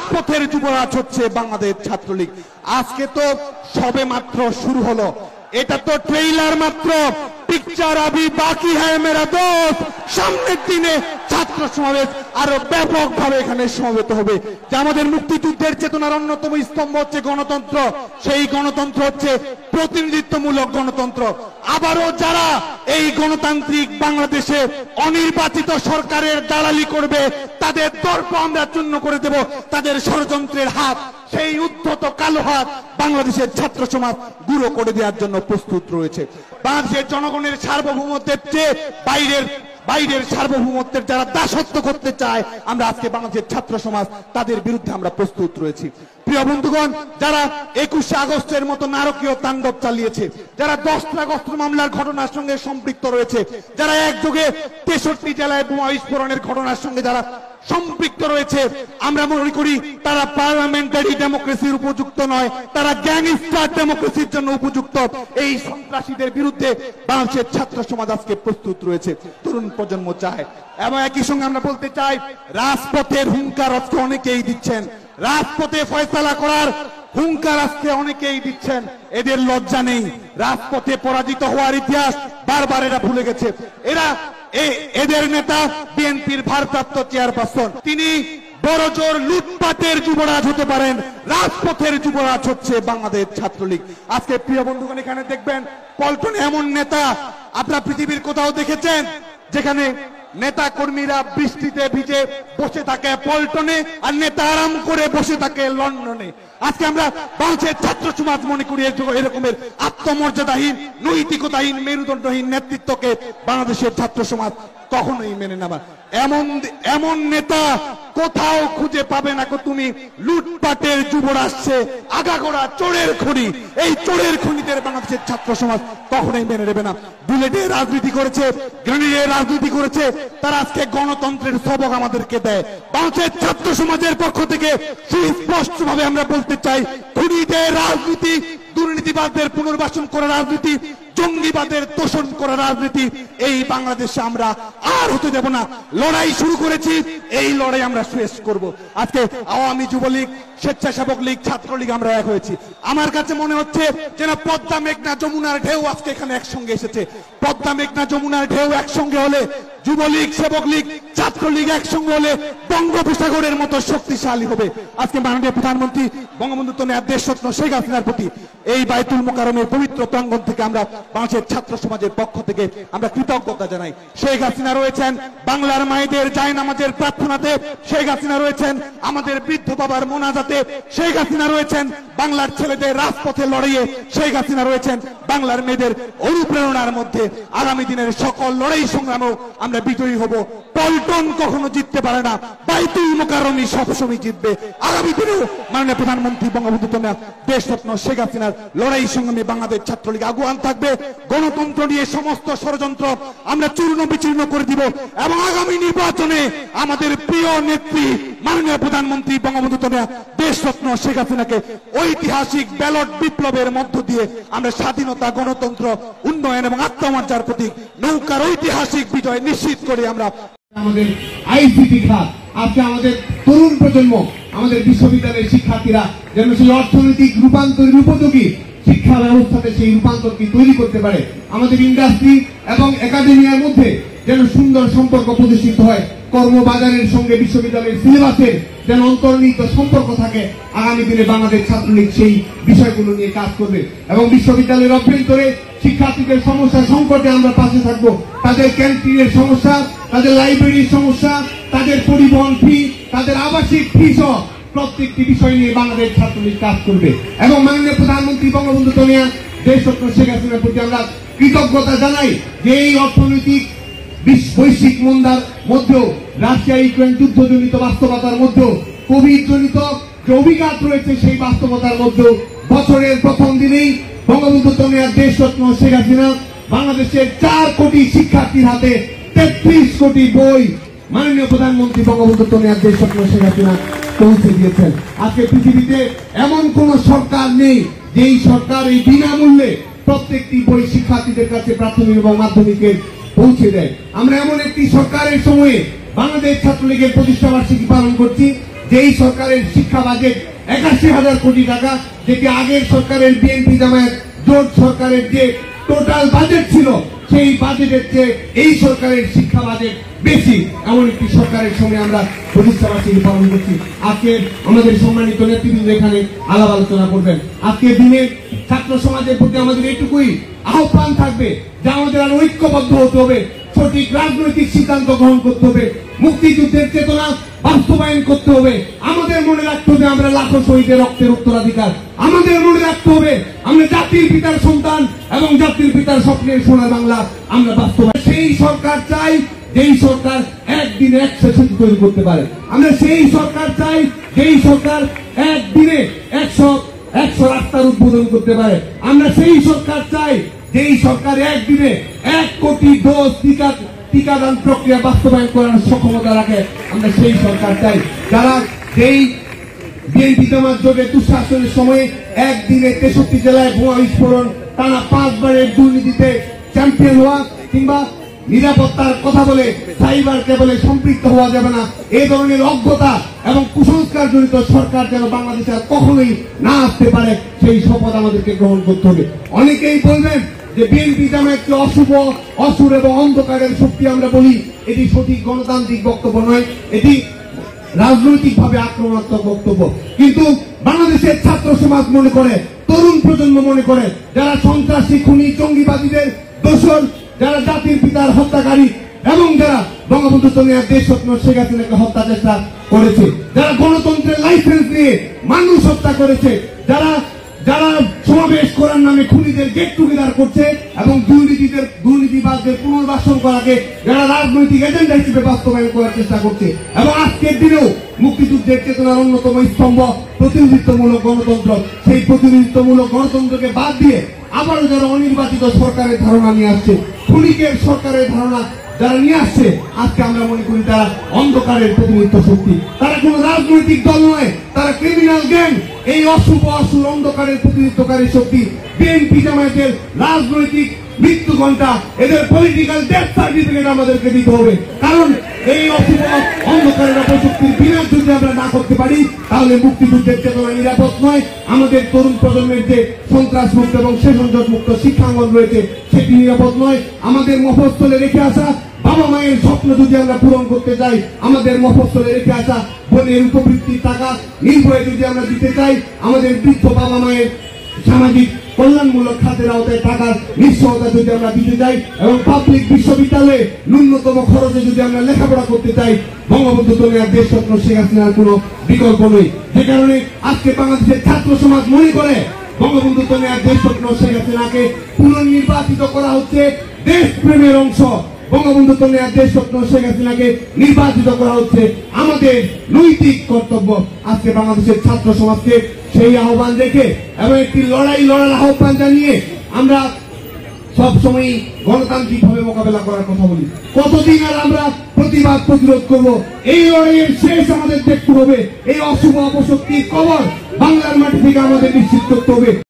রাজপথের যুবরাজ হচ্ছে বাংলাদেশ ছাত্রলীগ। আজকে তো সবে মাত্র শুরু হলো, এটা তো ট্রেইলার মাত্র, পিকচার আভি বাকি হ্যায় মেরা দোস্ত। সামনের দিনে ছাত্র সমাবেশ আরো ব্যাপকভাবে এখানে সমবেত হবে। যে আমাদের মুক্তিযুদ্ধের চেতনার অন্যতম স্তম্ভ হচ্ছে গণতন্ত্র, সেই গণতন্ত্র হচ্ছে প্রতিনিধিত্বমূলক গণতন্ত্র। আবারও যারা এই গণতান্ত্রিক বাংলাদেশে অনির্বাচিত সরকারের দালালি করবে, তাদের দর্প আমরা চূর্ণ করে দেব, তাদের ষড়যন্ত্রের হাত, সেই উদ্ধত কালো হাত বাংলাদেশের ছাত্র সমাজ গুঁড়ো করে দেওয়ার জন্য প্রস্তুত রয়েছে। বাংলাদেশের জনগণের সার্বভৌমত্বের চেয়ে বাইরের সার্বভৌমত্বের যারা দাসত্ব করতে চায়, আমরা আজকে বাংলাদেশের ছাত্র সমাজ তাদের বিরুদ্ধে আমরা প্রস্তুত রয়েছি। প্রিয় বন্ধুগণ, যারা 21শে আগস্টের মতো নারকীয় তাণ্ডব চালিয়েছে, যারা 10 আগস্ট মামলার ঘটনার সঙ্গে সম্পৃক্ত রয়েছে, যারা একযোগে 63 জেলায় বোমা বিস্ফোরণের ঘটনার সঙ্গে যারা সম্পৃক্ত রয়েছে, আমরা মনে করি তারা পার্লামেন্টারি ডেমোক্রেসির উপযুক্ত নয়, তারা গ্যাংস্টার ডেমোক্রেসির জন্য উপযুক্ত। এই সন্ত্রাসীদের বিরুদ্ধে বাংলাদেশের ছাত্র সমাজ আজকে প্রস্তুত রয়েছে, তরুণ প্রজন্ম চায়। এবং একই সঙ্গে আমরা বলতে চাই, রাজপথের হুঙ্কার আজকে অনেকেই দিচ্ছেন, রাজপথে ফয়সালা করার হুঙ্কার আজকে অনেকেই দিচ্ছেন। এদের লজ্জা নেই, রাজপথে পরাজিত হওয়ার ইতিহাস বারবার এরা ভুলে গেছে। এদের নেতা বিএনপির ভারপ্রাপ্ত চেয়ারপারসন, তিনি বড় জোর লুটপাটের যুবরাজ হতে পারেন, রাজপথের যুবরাজ হচ্ছে বাংলাদেশ ছাত্রলীগ। আজকে প্রিয় বন্ধুগণ, এখানে দেখবেন পল্টনে এমন নেতা আপনারা পৃথিবীর কোথাও দেখেছেন যেখানে নেতা কর্মীরা বৃষ্টিতে ভিজে বসে থাকে পল্টনে, আর নেতা আরাম করে বসে থাকে লন্ডনে? আজকে আমরা বাংলাদেশের ছাত্র সমাজ মনে করি এরকমের আত্মমর্যাদাহীন, নৈতিকতাহীন, মেরুদণ্ডহীন নেতৃত্বকে বাংলাদেশের ছাত্র সমাজ কখনোই মেনে নেবা। এমন নেতা কোথাও খুঁজে পাবে না। তুমি লুটপাটের যুবরাজে আগাগোড়া চোরের খনি, এই চোরের খনিদের বাংলাদেশের ছাত্র সমাজ কখনোই মেনে নেবে না। বুলেটের রাজনীতি করেছে, গ্রেনেডের রাজনীতি করেছে, তারা আজকে গণতন্ত্রের সবক আমাদেরকে দেয়। বাংলাদেশের ছাত্র সমাজের পক্ষ থেকে সুস্পষ্টভাবে আমরা বলতে চাই, খুনিদের রাজনীতি, দুর্নীতিবাদদের পুনর্বাসন করার রাজনীতি, জঙ্গিবাদের তোষণ করার রাজনীতি এই বাংলাদেশে আমরা আর হতে দেব না। লড়াই শুরু করেছি, এই লড়াই আমরা শেষ করব। আজকে আওয়ামী যুবলীগ, স্বেচ্ছাসেবক লীগ, ছাত্রলীগ আমরা এক হয়েছি। আমার কাছে মনে হচ্ছে যেন পদ্মা মেঘনা যমুনার ঢেউ আজকে এখানে একসঙ্গে এসেছে। পদ্মা মেঘনা যমুনার ঢেউ একসঙ্গে হলে, যুবলীগ, সেবক লীগ, ছাত্রলীগ একসঙ্গে হলে বঙ্গোপসাগরের মতো শক্তিশালী হবে। আজকে মাননীয় প্রধানমন্ত্রী বঙ্গবন্ধু দেশরত্ন শেখ হাসিনার প্রতি এই বাইতুল মোকাররমের পবিত্র প্রাঙ্গণ থেকে আমরা বাংলাদেশের ছাত্র সমাজের পক্ষ থেকে আমরা কৃতজ্ঞতা জানাই। শেখ হাসিনা রয়েছেন বাংলার মায়েদের জায়নামাজের প্রার্থনাতে, শেখ হাসিনা রয়েছেন আমাদের বৃদ্ধ বাবার মোনাজাতে, শেখ হাসিনা রয়েছেন বাংলার ছেলেদের রাজপথে লড়াইয়ে, শেখ হাসিনা রয়েছেন বাংলার মেয়েদের অনুপ্রেরণার মধ্যে। আগামী দিনের সকল লড়াই সংগ্রামেও আমরা বিজয়ী হব। পল্টন কখনো জিততে পারে না, বাইতুল মোকাররমই সবসময় জিতবে। আগামী দিনেও মাননীয় প্রধানমন্ত্রী বঙ্গবন্ধু দেশরত্ন শেখ হাসিনার লড়াই সংগ্রামে বাংলাদেশ ছাত্রলীগ আগুয়ান থাকবে। গণতন্ত্র নিয়ে সমস্ত ষড়যন্ত্র আমরা চূর্ণ বিচূর্ণ করে দিব এবং আগামী নির্বাচনে আমাদের প্রিয় নেত্রী মাননীয় প্রধানমন্ত্রী বঙ্গবন্ধু দেশরত্ন শেখ হাসিনাকে ঐতিহাসিক ব্যালট বিপ্লবের মধ্য দিয়ে আমরা স্বাধীনতা, গণতন্ত্র, উন্নয়ন এবং আত্মমর্যাদার প্রতীক নৌকার ঐতিহাসিক বিজয় নিশ্চিত করে আমরা আমাদের আইসিটি খাত, আজকে আমাদের তরুণ প্রজন্ম, আমাদের বিশ্ববিদ্যালয়ের শিক্ষার্থীরা যেন সেই অর্থনৈতিক রূপান্তরের উপযোগী শিক্ষা ব্যবস্থাতে সেই রূপান্তরটি তৈরি করতে পারে। আমাদের ইন্ডাস্ট্রি এবং একাডেমিয়ার মধ্যে যেন সুন্দর সম্পর্ক প্রতিষ্ঠিত হয়, কর্মবাজারের সঙ্গে বিশ্ববিদ্যালয়ের সিলেবাসের যেন অন্তর্নিহিত সম্পর্ক থাকে। আগামী দিনে বাংলাদেশ ছাত্রলীগ সেই বিষয়গুলো নিয়ে কাজ করবে এবং বিশ্ববিদ্যালয়ের অভ্যন্তরে শিক্ষার্থীদের সমস্যা সংকটে আমরা পাশে থাকবো। তাদের ক্যান্টিনের সমস্যা, তাদের লাইব্রেরির সমস্যা, তাদের পরিবহন ফি, তাদের আবাসিক ফি সহ প্রত্যেকটি বিষয় নিয়ে বাংলাদেশ ছাত্রলীগ কাজ করবে এবং মাননীয় প্রধানমন্ত্রী বঙ্গবন্ধু দেশরত্ন শেখ হাসিনার প্রতি আমরা কৃতজ্ঞতা জানাই যে এই অর্থনৈতিক বৈশ্বিক মন্দার মধ্যেও, রাশিয়া ইউক্রেন যুদ্ধজনিত বাস্তবতার মধ্যেও, কোভিড জনিত যে অভিঘাত রয়েছে সেই বাস্তবতার মধ্যেও বছরের প্রথম দিনেই বঙ্গবন্ধু দেশরত্ন শেখ হাসিনা বাংলাদেশের 4 কোটি শিক্ষার্থীর হাতে 33 কোটি বই মাননীয় প্রধানমন্ত্রী বঙ্গবন্ধু দেশরত্ন শেখ হাসিনা পৌঁছে দিয়েছেন। আজকে পৃথিবীতে এমন কোন সরকার নেই যেই সরকার এই বিনামূল্যে প্রত্যেকটি বই শিক্ষার্থীদের কাছে প্রাথমিক এবং মাধ্যমিকের পৌঁছে দেয়। আমরা এমন একটি সরকারের সময়ে বাংলাদেশ ছাত্রলীগের প্রতিষ্ঠা বার্ষিকী পালন করছি যেই সরকারের শিক্ষা বাজেট ৮১,০০০ কোটি টাকা, যেটি আগের সরকারের বিএনপি জামায়াত জোট সরকারের যে টোটাল বাজেট ছিল সেই বাজেটের চেয়ে এই সরকারের শিক্ষা বাজেট বেশি, এমন একটি সরকারের সঙ্গে আমরা প্রতিষ্ঠাবাসী পালন করছি। আজকে আমাদের সম্মানিত নেতৃবৃন্দ এখানে আলাপ আলোচনা করবেন। আজকের দিনে ছাত্র সমাজের প্রতি আমাদের এইটুকুই আহ্বান থাকবে যে আমাদের আর ঐক্যবদ্ধ হতে হবে, সঠিক রাজনৈতিক সিদ্ধান্ত গ্রহণ করতে হবে, মুক্তিযুদ্ধের চেতনা বাস্তবায়ন করতে হবে। আমাদের মনে রাখতে হবে আমরা লাখো শহীদের রক্তের উত্তরাধিকার। আমাদের মনে রাখতে হবে আমরা জাতির পিতার সন্তান এবং জাতির পিতার স্বপ্নের সোনার বাংলা আমরা বাস্তবায়ন। সেই সরকার চাই যেই সরকার একদিনে 100 তৈরি করতে পারে। আমরা সেই সরকার চাই যেই সরকার একদিনে 100 রাস্তার উদ্বোধন করতে পারে। আমরা সেই সরকার চাই যেই সরকার একদিনে 1 কোটি ডোজ টিকাদান প্রক্রিয়া বাস্তবায়ন করার সক্ষমতা রাখে। আমরা সেই সরকার চাই যারা যেই বিএনপি জামাত জোটের দুঃশাসনের সময়ে একদিনে 63 জেলায় বোমা বিস্ফোরণ, টানা 5 বারের দুর্নীতিতে চ্যাম্পিয়ন হওয়া কিংবা নিরাপত্তার কথা বলে সাইবার কেবলে সম্পৃক্ত হওয়া যাবে না, এই ধরনের অজ্ঞতা এবং কুসংস্কার জড়িত সরকার যেন বাংলাদেশে আর কখনোই না আসতে পারে সেই শপথ আমাদেরকে গ্রহণ করতে হবে। অনেকেই বলবেন যে বিএনপি জামায়াতকে অশুভ, অসুর এবং অন্ধকারের শক্তি আমরা বলি, এটি সঠিক গণতান্ত্রিক বক্তব্য নয়, এটি রাজনৈতিকভাবে আক্রমণাত্মক বক্তব্য। কিন্তু বাংলাদেশের ছাত্র সমাজ মনে করে, তরুণ প্রজন্ম মনে করে, যারা সন্ত্রাসী, খুনি, জঙ্গিবাদীদের দোষর, যারা জাতির পিতার হত্যাকারী এবং যারা বঙ্গবন্ধু কন্যা দেশরত্ন শেখ হাসিনাকে হত্যা চেষ্টা করেছে, যারা গণতন্ত্রের লাইসেন্স নিয়ে মানুষ হত্যা করেছে, যারা সমাবেশ করার নামে খুনিদের গেট টুগেদার করছে এবং দুর্নীতিবাজদের পুনর্বাসন করাকে যারা রাজনৈতিক এজেন্ডা হিসেবে বাস্তবায়ন করার চেষ্টা করছে, এবং আজকের দিনেও মুক্তিযুদ্ধের চেতনার অন্যতম স্তম্ভ প্রতিনিধিত্বমূলক গণতন্ত্র, সেই প্রতিনিধিত্বমূলক গণতন্ত্রকে বাদ দিয়ে আবারও যারা অনির্বাচিত সরকারের ধারণা নিয়ে আসছে, খুনিকের সরকারের ধারণা যারা নিয়ে আসছে, আজকে আমরা মনে করি তারা অন্ধকারের প্রতিনিধিত্ব শক্তি। তারা কোন রাজনৈতিক দল নয়, তারা ক্রিমিনাল গ্যাং। এই অশুভ, অসুর, অন্ধকারের প্রতিনিধিত্বকারী শক্তি বিএনপি জামায়াতের রাজনৈতিক মৃত্যু ঘণ্টা, এদের পলিটিক্যাল ডেথ সার্টিফিকেট আমাদেরকে দিতে হবে। কারণ এই অশুভ অন্ধকারের অপশক্তির বিনাশ যদি আমরা না করতে পারি তাহলে মুক্তিযুদ্ধের চেতনা নিরাপদ নয়। আমাদের তরুণ প্রজন্মের যে সন্ত্রাস মুক্ত এবং সেশনজট মুক্ত শিক্ষাঙ্গন রয়েছে সেটি নিরাপদ নয়। আমাদের মফস্বলে রেখে আসা বাবা মায়ের স্বপ্ন যদি আমরা পূরণ করতে চাই, আমাদের মফস্বলে রেখে আসা বোনের উপবৃত্তির টাকা নির্ভয়ে যদি আমরা দিতে চাই, আমাদের বৃদ্ধ বাবা মায়ের সামাজিক কল্যাণমূলক খাতের আওতায় টাকার নিশ্চয়তা যদি আমরা দিতে চাই এবং পাবলিক বিশ্ববিদ্যালয়ে ন্যূনতম খরচে যদি আমরা লেখাপড়া করতে চাই, বঙ্গবন্ধু কন্যা দেশরত্ন শেখ হাসিনার কোনো বিকল্প নেই। যে কারণে আজকে বাংলাদেশের ছাত্র সমাজ মনে করে বঙ্গবন্ধু কন্যা দেশরত্ন শেখ হাসিনাকে পুনর্নির্বাচিত করা হচ্ছে দেশপ্রেমের অংশ। বঙ্গবন্ধু কন্যা দেশরত্ন শেখ হাসিনাকে নির্বাচিত করা হচ্ছে আমাদের নৈতিক কর্তব্য। আজকে বাংলাদেশের ছাত্র সমাজকে সেই আহ্বান রেখে এবং একটি লড়ার আহ্বান জানিয়ে আমরা সবসময় গণতান্ত্রিক ভাবে মোকাবেলা করার কথা বলি। কতদিন আর আমরা প্রতিবাদ প্রতিরোধ করব? এই লড়াইয়ের শেষ আমাদের দেখতে হবে। এই অশুভ অপশক্তির কবর বাংলার মাটি থেকে আমাদের নিশ্চিত করতে হবে।